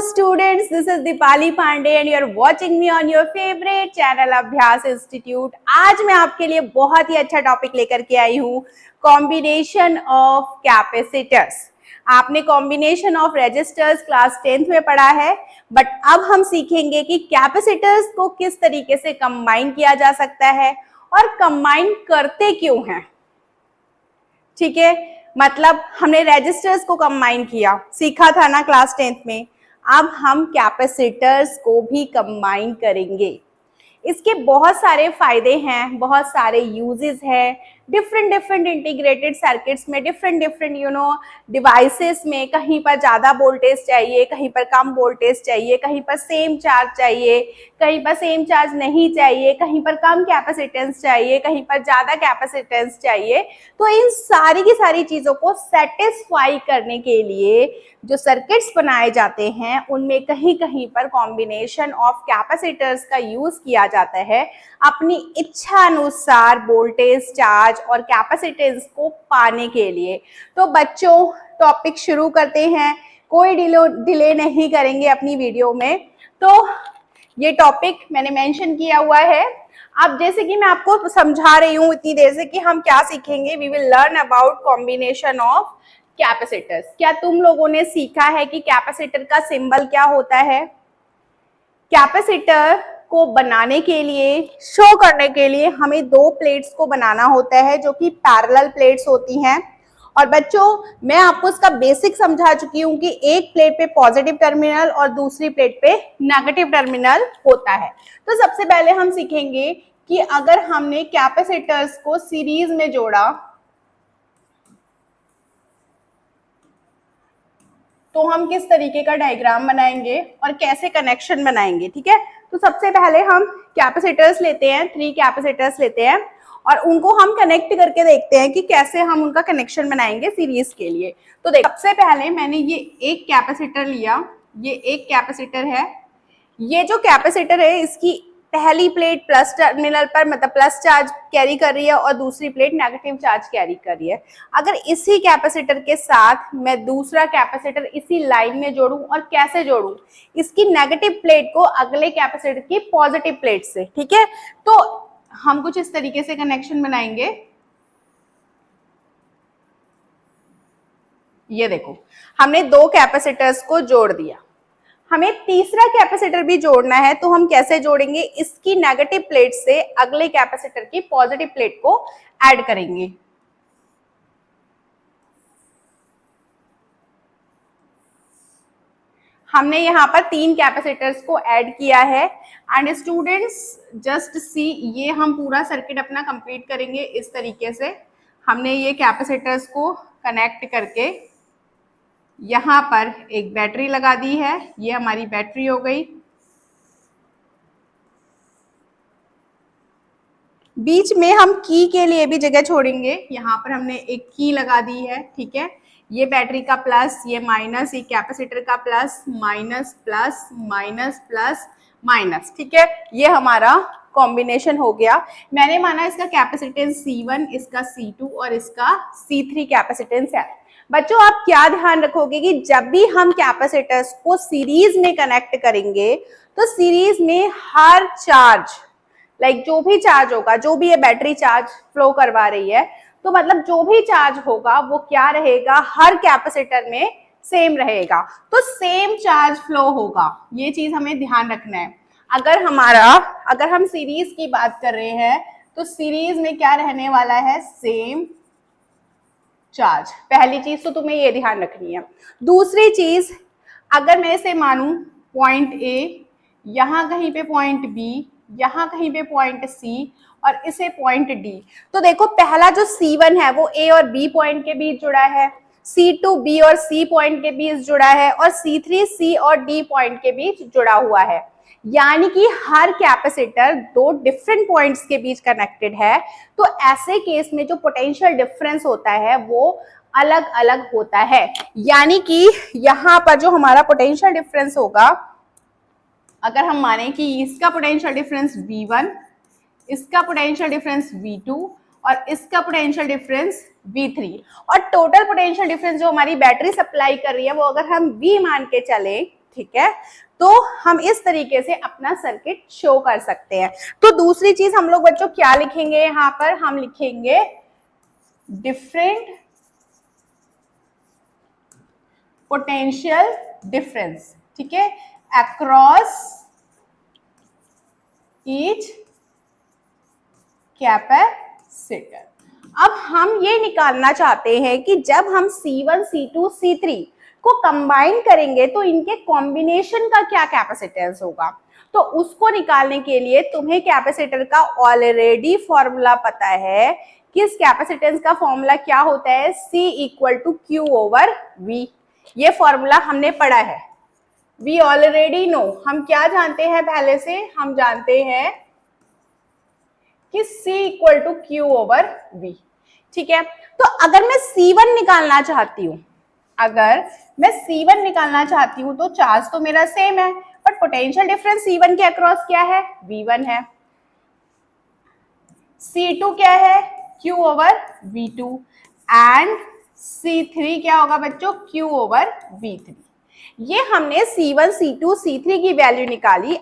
students, this is Dipali Pandey and you are watching me on your favorite channel अभ्यास institute. आज मैं आपके लिए बहुत ही अच्छा टॉपिक लेकर के आई हूँ, कॉम्बिनेशन ऑफ कैपेसिटर्स। आपने combination of resistors class 10th में पढ़ा है, बट अब हम सीखेंगे कि कैपेसिटर्स को किस तरीके से कंबाइन किया जा सकता है और कंबाइन करते क्यों हैं। ठीक है, मतलब हमने रेजिस्टर्स को कंबाइन किया, सीखा था ना क्लास 10th में। अब हम कैपेसिटर्स को भी कंबाइन करेंगे। इसके बहुत सारे फायदे हैं, बहुत सारे यूजेस हैं, डिफरेंट इंटीग्रेटेड सर्किट्स में, डिफरेंट डिवाइसेस में। कहीं पर ज़्यादा वोल्टेज चाहिए, कहीं पर कम वोल्टेज चाहिए, कहीं पर सेम चार्ज चाहिए, कहीं पर सेम चार्ज नहीं चाहिए, कहीं पर कम कैपेसिटेंस चाहिए, कहीं पर ज़्यादा कैपेसिटेंस चाहिए। तो इन सारी की सारी चीज़ों को सेटिस्फाई करने के लिए जो सर्किट्स बनाए जाते हैं उनमें कहीं कहीं पर कॉम्बिनेशन ऑफ कैपेसिटर्स का यूज किया जाता है अपनी इच्छा अनुसार वोल्टेज, चार्ज और कैपेसिटेंस को पाने के लिए। तो बच्चों, टॉपिक शुरू करते हैं, कोई डिले नहीं करेंगे अपनी वीडियो में। तो ये टॉपिक मैंने मेंशन किया हुआ है। अब जैसे कि मैं आपको समझा रही हूँ इतनी देर से कि हम क्या सीखेंगे, we will learn about combination of capacitors. क्या तुम लोगों ने सीखा है कि कैपेसिटर का सिंबल क्या होता है? कैपेसिटर को बनाने के लिए, शो करने के लिए हमें दो प्लेट्स को बनाना होता है जो कि पैरेलल प्लेट्स होती हैं। और बच्चों, मैं आपको इसका बेसिक समझा चुकी हूँ कि एक प्लेट पे पॉजिटिव टर्मिनल और दूसरी प्लेट पे नेगेटिव टर्मिनल होता है। तो सबसे पहले हम सीखेंगे कि अगर हमने कैपेसिटर्स को सीरीज में जोड़ा तो हम किस तरीके का डायग्राम बनाएंगे और कैसे कनेक्शन बनाएंगे। ठीक है, तो सबसे पहले हम कैपेसिटर्स लेते हैं, 3 कैपेसिटर्स लेते हैं और उनको हम कनेक्ट करके देखते हैं कि कैसे हम उनका कनेक्शन बनाएंगे सीरीज के लिए। तो देख, सबसे पहले मैंने ये एक कैपेसिटर लिया, ये एक कैपेसिटर है। ये जो कैपेसिटर है इसकी पहली प्लेट प्लस टर्मिनल पर मतलब प्लस चार्ज कैरी कर रही है और दूसरी प्लेट नेगेटिव चार्ज कैरी कर रही है। अगर इसी कैपेसिटर के साथ मैं दूसरा कैपेसिटर इसी लाइन में जोड़ूं, और कैसे जोड़ूं, इसकी नेगेटिव प्लेट को अगले कैपेसिटर की पॉजिटिव प्लेट से। ठीक है, तो हम कुछ इस तरीके से कनेक्शन बनाएंगे। ये देखो, हमने 2 कैपेसिटर्स को जोड़ दिया, हमें तीसरा कैपेसिटर भी जोड़ना है। तो हम कैसे जोड़ेंगे? इसकी नेगेटिव प्लेट से अगले कैपेसिटर की पॉजिटिव प्लेट को ऐड करेंगे। हमने यहाँ पर 3 कैपेसिटर्स को ऐड किया है। एंड स्टूडेंट्स जस्ट सी, ये हम पूरा सर्किट अपना कंप्लीट करेंगे इस तरीके से। हमने ये कैपेसिटर्स को कनेक्ट करके यहाँ पर एक बैटरी लगा दी है, ये हमारी बैटरी हो गई। बीच में हम की के लिए भी जगह छोड़ेंगे, यहाँ पर हमने एक की लगा दी है। ठीक है, ये बैटरी का प्लस, ये माइनस, ये कैपेसिटर का plus minus plus minus plus minus. ठीक है, ये हमारा कॉम्बिनेशन हो गया। मैंने माना इसका कैपेसिटेंस C1, इसका C2 और इसका C3 कैपेसिटेंस है। बच्चों, आप क्या ध्यान रखोगे कि जब भी हम कैपेसिटर्स को सीरीज में कनेक्ट करेंगे तो सीरीज में हर चार्ज, लाइक जो भी चार्ज होगा, जो भी ये बैटरी चार्ज फ्लो करवा रही है, तो मतलब जो भी चार्ज होगा वो क्या रहेगा, हर कैपेसिटर में सेम रहेगा। तो सेम चार्ज फ्लो होगा, ये चीज हमें ध्यान रखना है। अगर हम सीरीज की बात कर रहे हैं तो सीरीज में क्या रहने वाला है, सेम चार्ज। पहली चीज तो तुम्हें ये ध्यान रखनी है। दूसरी चीज, अगर मैं इसे मानूं पॉइंट ए, यहां कहीं पे पॉइंट बी, यहां कहीं पे पॉइंट सी और इसे पॉइंट डी, तो देखो पहला जो C1 है वो ए और बी पॉइंट के बीच जुड़ा है, C2 बी और सी पॉइंट के बीच जुड़ा है और C3 सी और डी पॉइंट के बीच जुड़ा हुआ है। यानी कि हर कैपेसिटर 2 डिफरेंट पॉइंट्स के बीच कनेक्टेड है। तो ऐसे केस में जो पोटेंशियल डिफरेंस होता है वो अलग अलग होता है। यानी कि यहाँ पर जो हमारा पोटेंशियल डिफरेंस होगा, अगर हम माने कि इसका पोटेंशियल डिफरेंस V1, इसका पोटेंशियल डिफरेंस V2 और इसका पोटेंशियल डिफरेंस V3 और टोटल पोटेंशियल डिफरेंस जो हमारी बैटरी सप्लाई कर रही है वो अगर हम V मान के चले, ठीक है। तो हम इस तरीके से अपना सर्किट शो कर सकते हैं। तो दूसरी चीज हम लोग बच्चों क्या लिखेंगे, यहां पर हम लिखेंगे डिफरेंट पोटेंशियल डिफरेंस, ठीक है, अक्रॉस ईच कैपेसिटर। अब हम ये निकालना चाहते हैं कि जब हम C1, C2, C3 को कंबाइन करेंगे तो इनके कॉम्बिनेशन का क्या कैपेसिटेंस होगा। तो उसको निकालने के लिए तुम्हें कैपेसिटर का ऑलरेडी फॉर्मूला पता है कि इस कैपेसिटेंस का फॉर्मूला क्या होता है, C equal to Q over V। ये फॉर्मूला हमने पढ़ा है, वी ऑलरेडी नो। हम क्या जानते हैं पहले से, हम जानते हैं कि C equal to Q over V, ठीक है। तो अगर मैं C1 निकालना चाहती हूं, अगर मैं C1 निकालना चाहती हूं तो चार्ज तो मेरा सेम है, बट पोटेंशियल डिफरेंस C1 के अक्रॉस क्या है, V1 है। C2 क्या है, Q over V2 and C3 क्या होगा बच्चों, Q ओवर V3। ये हमने C1, C2, C3 की वैल्यू निकाली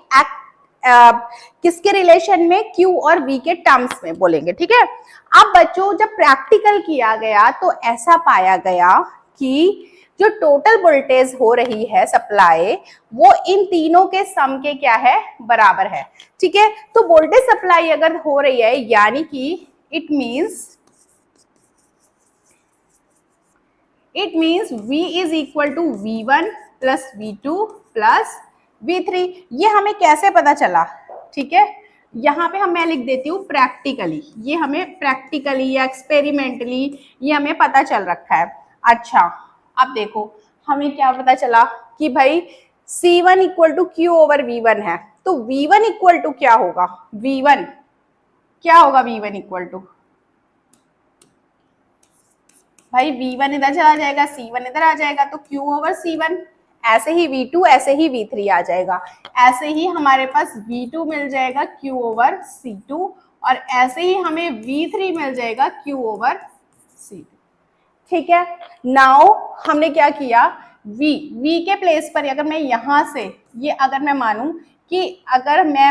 किसके रिलेशन में, Q और V के टर्म्स में बोलेंगे, ठीक है। अब बच्चों जब प्रैक्टिकल किया गया तो ऐसा पाया गया कि जो टोटल वोल्टेज हो रही है सप्लाई, वो इन तीनों के सम के क्या है, बराबर है, ठीक है। तो वोल्टेज सप्लाई अगर हो रही है यानी कि it means V is equal to V1 plus V2 plus V3। ये हमें कैसे पता चला, ठीक है, यहाँ पे मैं लिख देती हूँ प्रैक्टिकली, ये हमें प्रैक्टिकली या एक्सपेरिमेंटली ये हमें पता चल रखा है। अच्छा अब देखो हमें क्या पता चला कि भाई C1 equal to Q over V1 है, तो V1 इक्वल टू क्या होगा, V1 क्या होगा, V1 इक्वल टू भाई V1 इधर चला जाएगा, C1 इधर आ जाएगा, तो Q ओवर C1, ऐसे ही V2, ऐसे ही V3 आ जाएगा, ऐसे ही हमारे पास V2 मिल जाएगा Q ओवर C2 और ऐसे ही हमें V3 मिल जाएगा Q ओवर C2, ठीक है। नाउ हमने क्या किया, V के प्लेस पर अगर मैं यहां से ये अगर मैं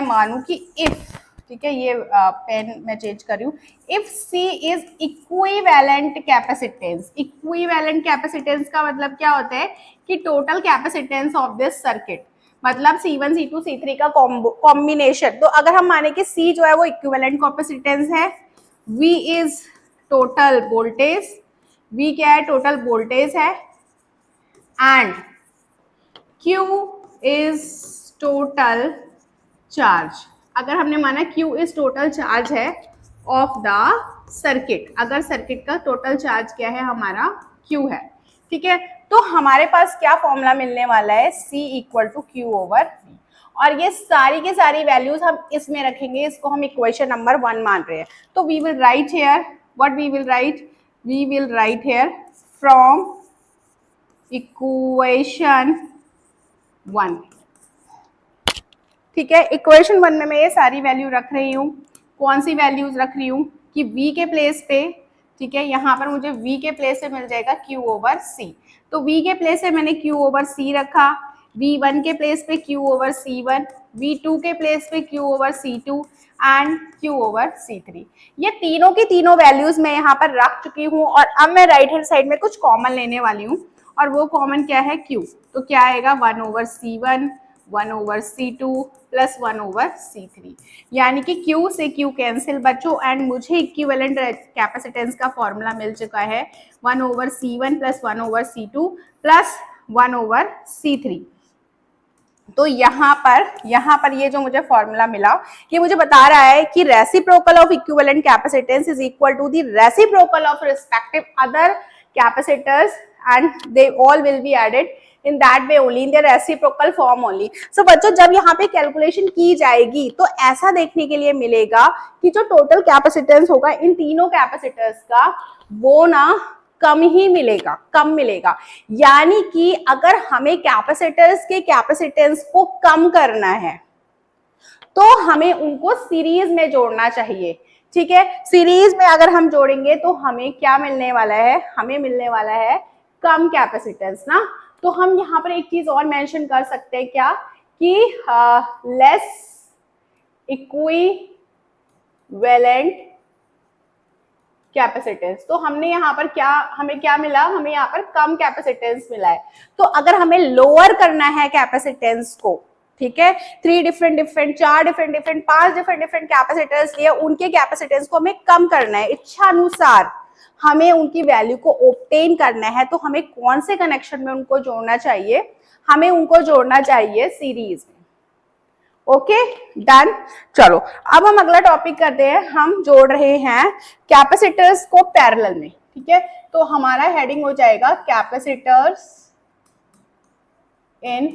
मानूं कि इफ, ठीक है, ये पेन मैं चेंज कर रही हूँ, if C is equivalent capacitance. Equivalent capacitance का मतलब क्या होता है कि total capacitance of this circuit, मतलब C1, C2, C3 का कॉम्बिनेशन। तो अगर हम माने कि C जो है वो इक्विवेलेंट कैपेसिटेंस है, V is total voltage, V क्या है, टोटल वोल्टेज है, and Q is total charge. अगर हमने माना Q इज टोटल चार्ज है ऑफ द सर्किट, अगर सर्किट का टोटल चार्ज क्या है, हमारा Q है, ठीक है। तो हमारे पास क्या फॉर्मूला मिलने वाला है, C equal to Q over V। और ये सारी की सारी वैल्यूज हम इसमें रखेंगे, इसको हम इक्वेशन नंबर 1 मान रहे हैं। तो we will write here, what we will write here from equation 1, ठीक है। इक्वेशन 1 में मैं ये सारी वैल्यू रख रही हूँ। कौन सी वैल्यूज रख रही हूँ कि V के प्लेस पे, ठीक है, यहाँ पर मुझे V के प्लेस पे मिल जाएगा Q ओवर C। तो V के प्लेस पे मैंने Q ओवर C रखा, V1 के प्लेस पे Q ओवर C1, V2 के प्लेस पे Q over C2 and Q over C3। ये तीनों की तीनों वैल्यूज मैं यहाँ पर रख चुकी हूँ और अब मैं राइट हैंड साइड में कुछ कॉमन लेने वाली हूँ और वो कॉमन क्या है, Q। तो क्या आएगा, 1 over C1, 1 over C2 plus 1 over C3, यानी कि Q से Q कैंसिल बच्चों, एंड मुझे इक्विवेलेंट कैपेसिटेंस का फॉर्मूला मिल चुका है 1 over C1 plus 1 over C2 plus 1 over C3। तो यहाँ पर ये जो मुझे फॉर्मूला मिला, ये मुझे बता रहा है कि reciprocal of equivalent capacitance is equal to the reciprocal of respective other capacitors and they all will be added in that way only, in their reciprocal form only। So बच्चों जब यहाँ पे कैलकुलेशन की जाएगी तो ऐसा देखने के लिए मिलेगा कि जो टोटल कैपेसिटेंस होगा इन तीनों कैपेसिटर्स का, वो ना कम ही मिलेगा, कम मिलेगा। यानी कि अगर हमें कैपेसिटर्स के कैपेसिटेंस को कम करना है तो हमें उनको सीरीज में जोड़ना चाहिए, ठीक है। सीरीज में अगर हम जोड़ेंगे तो हमें क्या मिलने वाला है, हमें मिलने वाला है कम कैपेसिटेंस ना। तो हम यहाँ पर एक चीज और मेंशन कर सकते हैं क्या, कि लेस इक्विवेलेंट कैपेसिटेंस। तो हमने यहाँ पर क्या, हमें क्या मिला, हमें यहाँ पर कम कैपेसिटेंस मिला है। तो अगर हमें लोअर करना है कैपेसिटेंस को, ठीक है, 3 डिफरेंट 4 डिफरेंट 5 डिफरेंट कैपेसिटर्स लिए, उनके कैपेसिटेंस को हमें कम करना है, इच्छा अनुसार हमें उनकी वैल्यू को ऑब्टेन करना है, तो हमें कौन से कनेक्शन में उनको जोड़ना चाहिए, हमें उनको जोड़ना चाहिए सीरीज में। Okay done. चलो अब हम अगला टॉपिक करते हैं, हम जोड़ रहे हैं कैपेसिटर्स को पैरेलल में, ठीक है। तो हमारा हेडिंग हो जाएगा कैपेसिटर्स इन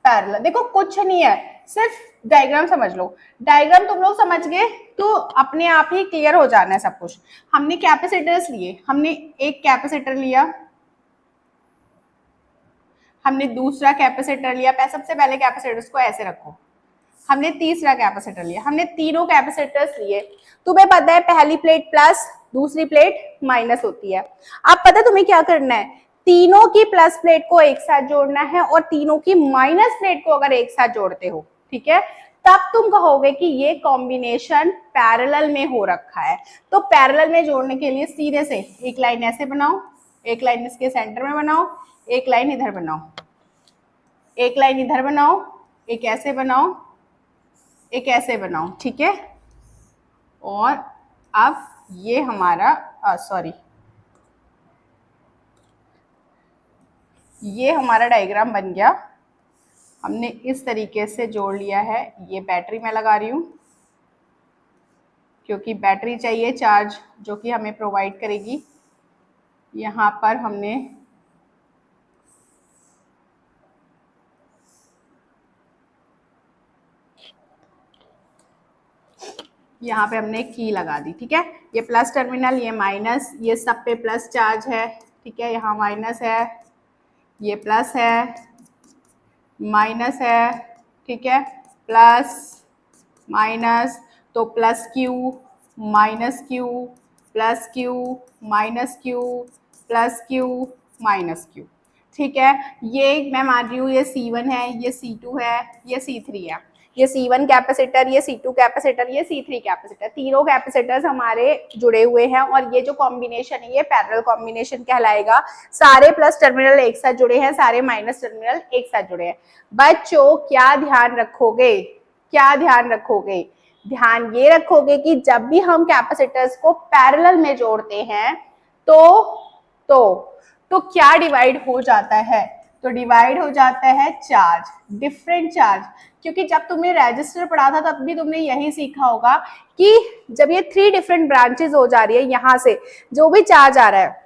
पैरेलल। देखो कुछ नहीं है, सिर्फ डायग्राम समझ लो, डायग्राम तुम लोग समझ गए तो अपने आप ही क्लियर हो जाना है सब कुछ। हमने कैपेसिटर्स लिए, हमने एक कैपेसिटर लिया, हमने दूसरा कैपेसिटर लिया, सबसे पहले कैपेसिटर्स को ऐसे रखो, हमने तीसरा कैपेसिटर लिया, हमने तीनों कैपेसिटर्स लिए। तुम्हें पता है पहली प्लेट प्लस, दूसरी प्लेट माइनस होती है। अब पता है तुम्हें क्या करना है, तीनों की प्लस प्लेट को एक साथ जोड़ना है और तीनों की माइनस प्लेट को अगर एक साथ जोड़ते हो, ठीक है, तब तुम कहोगे कि ये कॉम्बिनेशन पैरेलल में हो रखा है। तो पैरेलल में जोड़ने के लिए सीधे से एक लाइन ऐसे बनाओ, एक लाइन इसके सेंटर में बनाओ, एक लाइन इधर बनाओ, एक लाइन इधर बनाओ, एक ऐसे बनाओ, एक ऐसे बनाओ, ठीक है। और अब ये हमारा ये हमारा डायग्राम बन गया। हमने इस तरीके से जोड़ लिया है। ये बैटरी मैं लगा रही हूँ क्योंकि बैटरी चाहिए चार्ज जो कि हमें प्रोवाइड करेगी। यहाँ पर हमने की लगा दी, ठीक है। ये प्लस टर्मिनल, ये माइनस, ये सब पे प्लस चार्ज है, ठीक है। यहाँ माइनस है, ये प्लस है, माइनस है, ठीक है, प्लस माइनस, तो plus Q minus Q plus Q minus Q plus Q minus Q, ठीक है। ये मैं मान रही हूँ ये C1 है, ये C2 है, ये C3 है। ये C1 कैपेसिटर, ये C2 कैपेसिटर, ये C3 कैपेसिटर, तीनों कैपेसिटर्स हमारे जुड़े हुए हैं और ये जो कॉम्बिनेशन है ये पैरेलल कॉम्बिनेशन कहलाएगा। सारे प्लस टर्मिनल एक साथ जुड़े हैं, सारे माइनस टर्मिनल एक साथ जुड़े हैं। बच्चों क्या ध्यान रखोगे, क्या ध्यान रखोगे, ध्यान ये रखोगे कि जब भी हम कैपेसिटर्स को पैरेलल में जोड़ते हैं तो क्या डिवाइड हो जाता है, तो डिवाइड हो जाता है चार्ज, डिफरेंट चार्ज। क्योंकि जब तुमने रजिस्टर पढ़ा था तब भी तुमने यही सीखा होगा कि जब ये 3 डिफरेंट ब्रांचेस हो जा रही है, यहाँ से जो भी चार्ज आ रहा है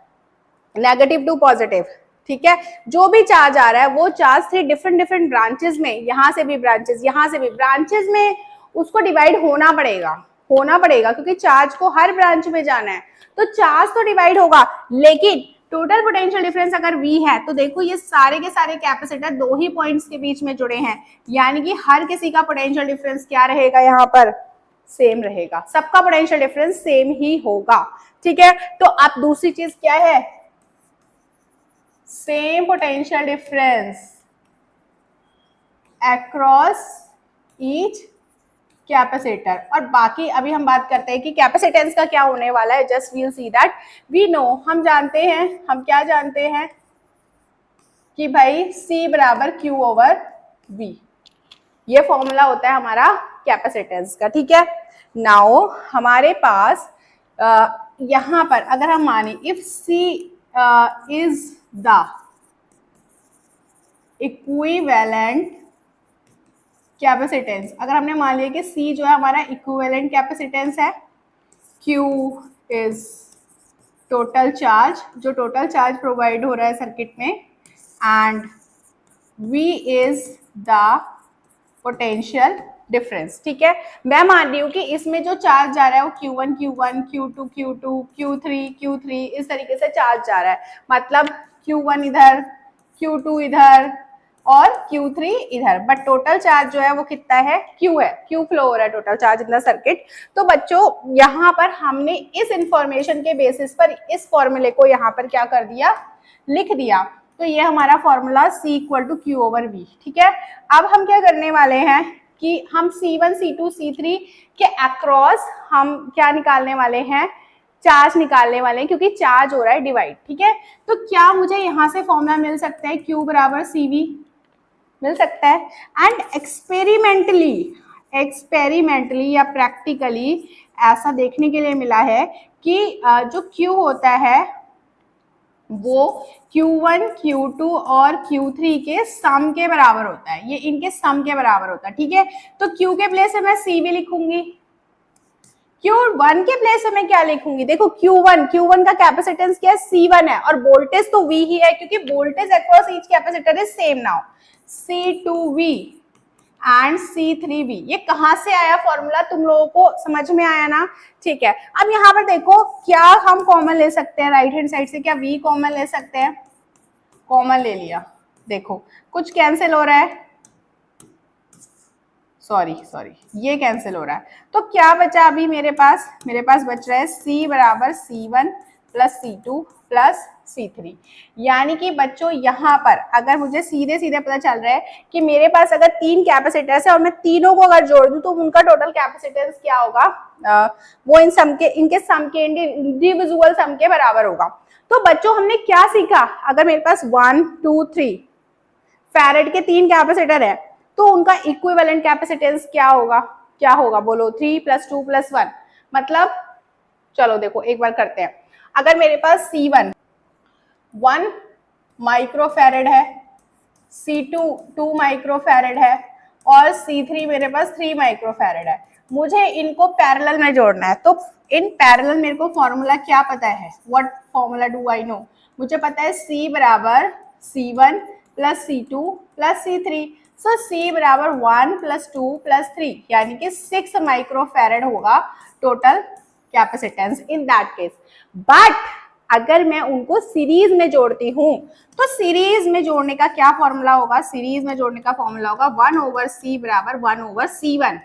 नेगेटिव टू पॉजिटिव, ठीक है, जो भी चार्ज आ रहा है वो चार्ज 3 डिफरेंट ब्रांचेस में, यहाँ से भी ब्रांचेस, यहाँ से भी ब्रांचेस में उसको डिवाइड होना पड़ेगा क्योंकि चार्ज को हर ब्रांच में जाना है, तो चार्ज तो डिवाइड होगा। लेकिन टोटल पोटेंशियल डिफरेंस अगर V है तो देखो ये सारे के सारे कैपेसिटर 2 ही पॉइंट्स के बीच में जुड़े हैं, यानी कि हर किसी का पोटेंशियल डिफरेंस क्या रहेगा, यहाँ पर सेम रहेगा, सबका पोटेंशियल डिफरेंस सेम ही होगा, ठीक है। तो अब दूसरी चीज क्या है, same potential difference across each capacitor. और बाकी अभी हम बात करते हैं कि कैपेसिटेंस का क्या होने वाला है। Just we'll see that, we know, हम जानते हैं, हम क्या जानते हैं कि भाई C बराबर Q ओवर V, ये फॉर्मूला होता है हमारा कैपेसिटेंस का, ठीक है। नाउ हमारे पास यहाँ पर अगर हम माने if C is the equivalent capacitance, अगर हमने मान लिया कि C जो है हमारा इक्विवेलेंट कैपेसिटेंस है, Q इज टोटल चार्ज, जो टोटल चार्ज प्रोवाइड हो रहा है सर्किट में, and V is the potential difference, ठीक है। मैं मान रही हूँ कि इसमें जो चार्ज जा रहा है वो Q1 Q1 Q2 Q2 Q3 Q3 इस तरीके से चार्ज जा रहा है, मतलब Q1 इधर, Q2 इधर और Q3 इधर, बट टोटल चार्ज जो है वो कितना है, Q है, Q फ्लो हो रहा है total charge in the circuit. तो बच्चों यहाँ पर हमने इस इंफॉर्मेशन के बेसिस पर इस फॉर्मूले को यहाँ पर क्या कर दिया, लिख दिया। तो ये हमारा formula C equal to Q over V, ठीक है। अब हम क्या करने वाले हैं कि हम C1, C2, C3 के अक्रॉस हम क्या निकालने वाले हैं, चार्ज निकालने वाले हैं, क्योंकि चार्ज हो रहा है डिवाइड, ठीक है। तो क्या मुझे यहाँ से फॉर्मूला मिल सकता है Q बराबर CV, मिल सकता है। एंड एक्सपेरिमेंटली या प्रैक्टिकली ऐसा देखने के लिए मिला है कि जो Q होता है वो Q1, Q2 और Q3 के सम के बराबर होता है, ये इनके सम के बराबर होता है, ठीक है। तो Q के प्लेस में मैं CV लिखूंगी, Q1 के प्लेस में मैं क्या लिखूंगी, देखो Q1 का कैपेसिटेंस क्या है, C1 है, और वोल्टेज तो V ही है, क्योंकि voltage across each capacitor is same now, C2V and C3V। ये कहाँ से आया फॉर्मूला, तुम लोगों को समझ में आया ना, ठीक है। अब यहाँ पर देखो क्या हम कॉमन ले सकते हैं राइट हैंड साइड से, क्या V कॉमन ले सकते हैं, कॉमन ले लिया, देखो कुछ कैंसिल हो रहा है, सॉरी ये कैंसिल हो रहा है, तो क्या बचा अभी मेरे पास बच रहा है C बराबर C1 plus C2 plus C3। यानी कि बच्चों यहाँ पर अगर मुझे सीधे सीधे पता चल रहा है कि मेरे पास अगर 3 कैपेसिटर्स है और मैं तीनों को अगर जोड़ दूं तो उनका टोटल कैपेसिटेंस क्या होगा, वो इनके सम के इंडिविजुअल सम के बराबर होगा। तो बच्चों हमने क्या सीखा, अगर मेरे पास 1, 2, 3 फैरेड के 3 कैपेसिटर है तो उनका इक्विवेलेंट कैपेसिटेंस क्या होगा बोलो, 3 + 2 + 1, मतलब चलो देखो एक बार करते हैं। अगर मेरे पास C1 1 माइक्रोफैरेड है, C2 2 माइक्रोफैरेड है और C3 मेरे पास 3 माइक्रोफैरेड है, मुझे इनको पैरेलल में जोड़ना है। तो इन पैरेलल मेरे को फॉर्मूला क्या पता है, what formula do I know, मुझे पता है C बराबर C1 + C2 + C3। सो C बराबर 1 + 2 + 3, यानी कि 6 माइक्रोफैरेड होगा total capacitance in that case. But अगर मैं उनको सीरीज में जोड़ती हूँ तो सीरीज में जोड़ने का क्या फॉर्मूला होगा, सीरीज में जोड़ने का फॉर्मूला होगा 1/C बराबर 1/C1,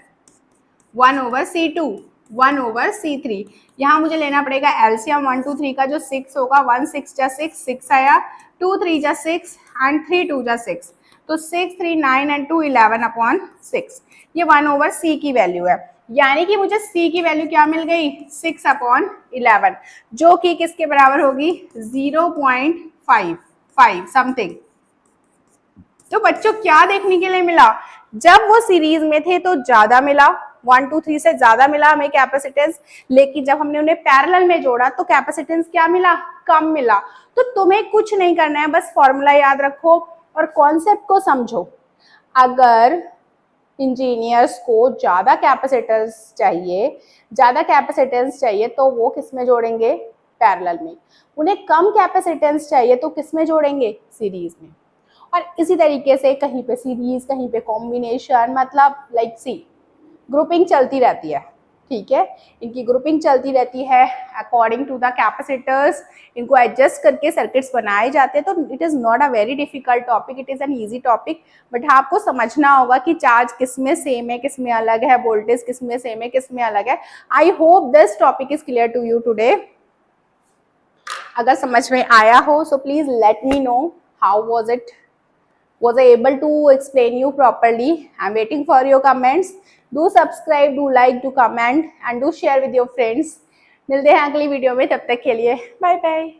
1/C2, 1/C3। यहाँ मुझे लेना पड़ेगा एलसीएम 1 2 3 का, जो 6 होगा, 1 6 जा 6 आया, 2 3 जा 6 एंड 3 2 जा 6, तो 6 3 9 एंड 2 11/6। ये 1/C की वैल्यू है, यानी कि मुझे C की वैल्यू क्या मिल गई, 6/11, जो कि किसके बराबर होगी, 0.55 समथिंग। तो बच्चों क्या देखने के लिए मिला, जब वो सीरीज में थे तो ज्यादा मिला, 1 2 3 से ज्यादा मिला हमें कैपेसिटेंस, लेकिन जब हमने उन्हें पैरेलल में जोड़ा तो कैपेसिटेंस क्या मिला, कम मिला। तो तुम्हें कुछ नहीं करना है, बस फॉर्मूला याद रखो और कॉन्सेप्ट को समझो। अगर इंजीनियर्स को ज्यादा कैपेसिटेंस चाहिए तो वो किस में जोड़ेंगे, पैरेलल में। उन्हें कम कैपेसिटेंस चाहिए तो किस में जोड़ेंगे, सीरीज में। और इसी तरीके से कहीं पे सीरीज, कहीं पे कॉम्बिनेशन, मतलब लाइक सी ग्रुपिंग चलती रहती है, ठीक है। इनकी ग्रुपिंग चलती रहती है अकॉर्डिंग टू द कैपेसिटर्स, इनको एडजस्ट करके सर्किट्स बनाए जाते हैं। तो it is not a very difficult topic, it is an easy topic, but आपको समझना होगा कि चार्ज किस में सेम है, किस में अलग है, वोल्टेज किस में सेम है, किस में अलग है। I hope this topic is clear to you today. अगर समझ में आया हो so please let me know how was I able to explain you properly. I'm waiting for your comments. Do subscribe, do like, do comment and do share with your friends. मिलते हैं अगली video में, तब तक के लिए bye bye.